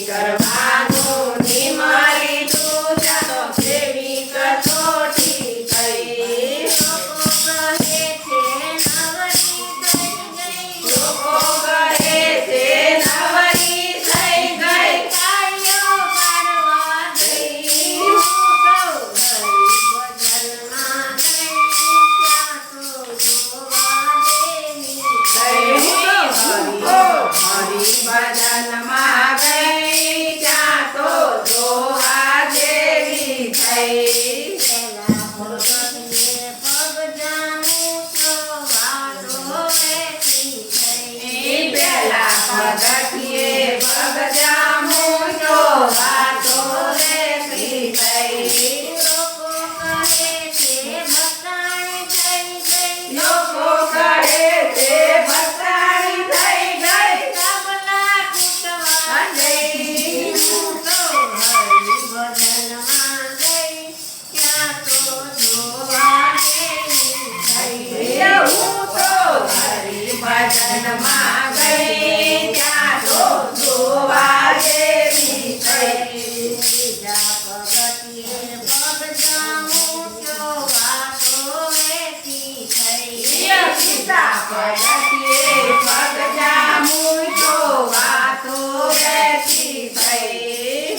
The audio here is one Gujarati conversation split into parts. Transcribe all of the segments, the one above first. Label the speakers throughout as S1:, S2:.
S1: કરવાનું નિમારી તું જાતો કેવી કસોટી થઈ લોકો કહે છે નવરી થઈ ગઈ હરિભજનમાં ગઈ ત્યાં તો જોવા જેવી થઈ પેલા પગથિયે પગ જામું તો વાતો રેતી થઈ લોકો કહે છે ભસાણી થઈ ગઈ ભજનમાં ગઈ ત્યાં તો જોવા જેવી થઈ સીતા પગથિયે પગ જામું તો વાતો રહેતી થઈ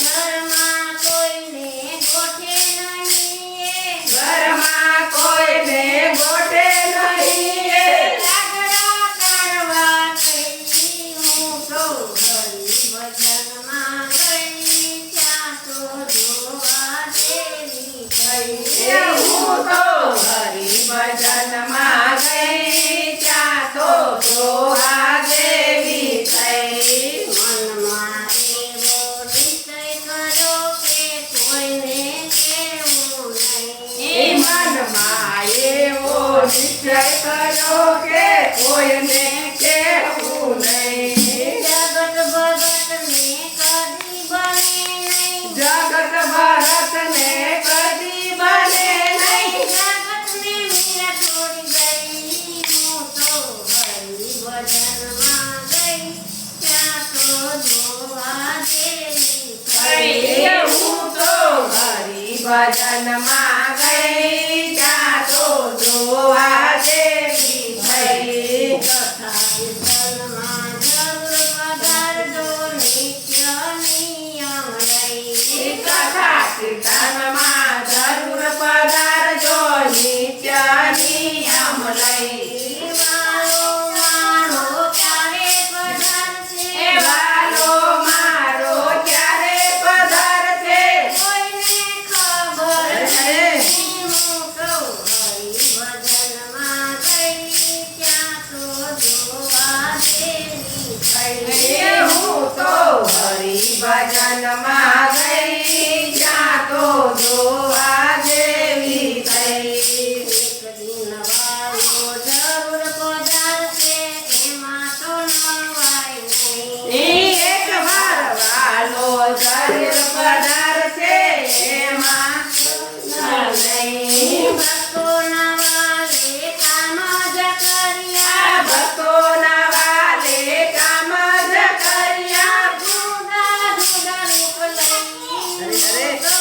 S1: ઘરમાં કોઈને ગોઠે નહીં હું તો હરિભજનમાં ગઈ ત્યાં તો જોવા જેવી થઈ
S2: મનમાં એવો નિશ્ચય કર્યો કે કોઈને કહેવું નહીં
S1: મનમાં એવો નિશ્ચય કર્યો કે કોઈને કહેવું નહીં
S2: જગત ભગતને કદી બને નહીં
S1: જગત ભરતને કદી બને નહીં
S2: જગતને મીરા છોડી ગઈ હું તો હરિભજનમાં ગઈ ત્યાં તો જોવા જેવી થઈ
S1: હું તો હરિભજનમાં ગઈ ત્યાં તો જોવા જેવી થઈ
S2: કથા કીર્તનમાં જરૂર પધારજો નિત્ય નિયમ લઈ
S1: કથા કીર્તનમાં જરૂર પધારજો નિત્ય નિયમ લઈ
S2: વાલો મારો ક્યારે પધારશે
S1: એ વાલો મારો ક્યારે પધારશે
S2: કોઈને ખબર
S1: છે
S2: નહીં હું તો હરિભજનમાં ગઈ ત્યાં તો જોવા જેવી થઈ
S1: હું તો હરિભજનમાં ગઈ ત્યાં તો જોવા જેવી થઈ
S2: એક દિન વાલો જરૂર પધારશે એમાં તો નવાય નહીં
S1: એક વાર વાલો જરૂર પધારશે એમાં નહીં
S2: ભક્તોના વાલે કામ જ કર્યા
S1: ભક્તોના વાલે કામ જ કર્યા
S2: જુદા જુદા રૂપ લઈ
S1: અરે.
S2: તો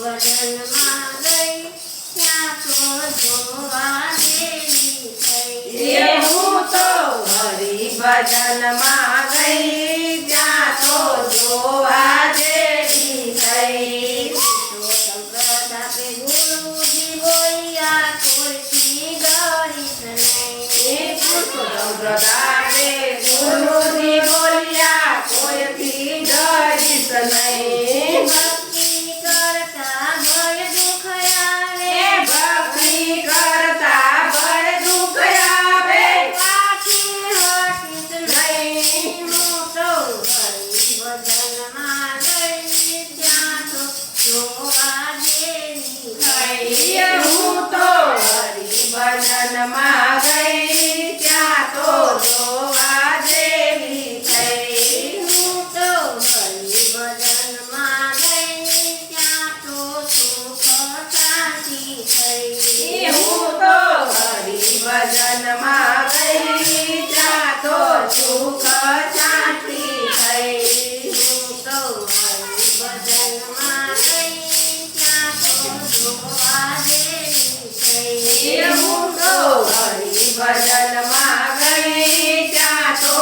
S2: હરિભજનમાં ગઈ ત્યાં તો જોવા જેવી થઈ
S1: હું તો હરિભજનમાં ગઈ ત્યાં તો જોવા જેવી થઈ
S2: પ્રતાપે ગુરુજી બોલ્યા કોઈથી ડરીશ નહીં
S1: પ્રતાપે ગુરુજી બોલ્યા કોઈથી ડરીશ નહીં
S2: ભક્તિ કરતા ભય દુઃખ આવે
S1: ભક્તિ કરતા ભય દુઃખ આવે
S2: પાછી હટીશ
S1: નહીં
S2: હું તો હરિભજનમાં ગઈ ત્યાં તો જોવા જેવી થઈ
S1: હું તો હરિભજનમાં ગઈ ત્યાં તો જોવા જેવી થઈ
S2: હું તો હરિભજનમાં
S1: ભજનમાં ગઈ ત્યાં તો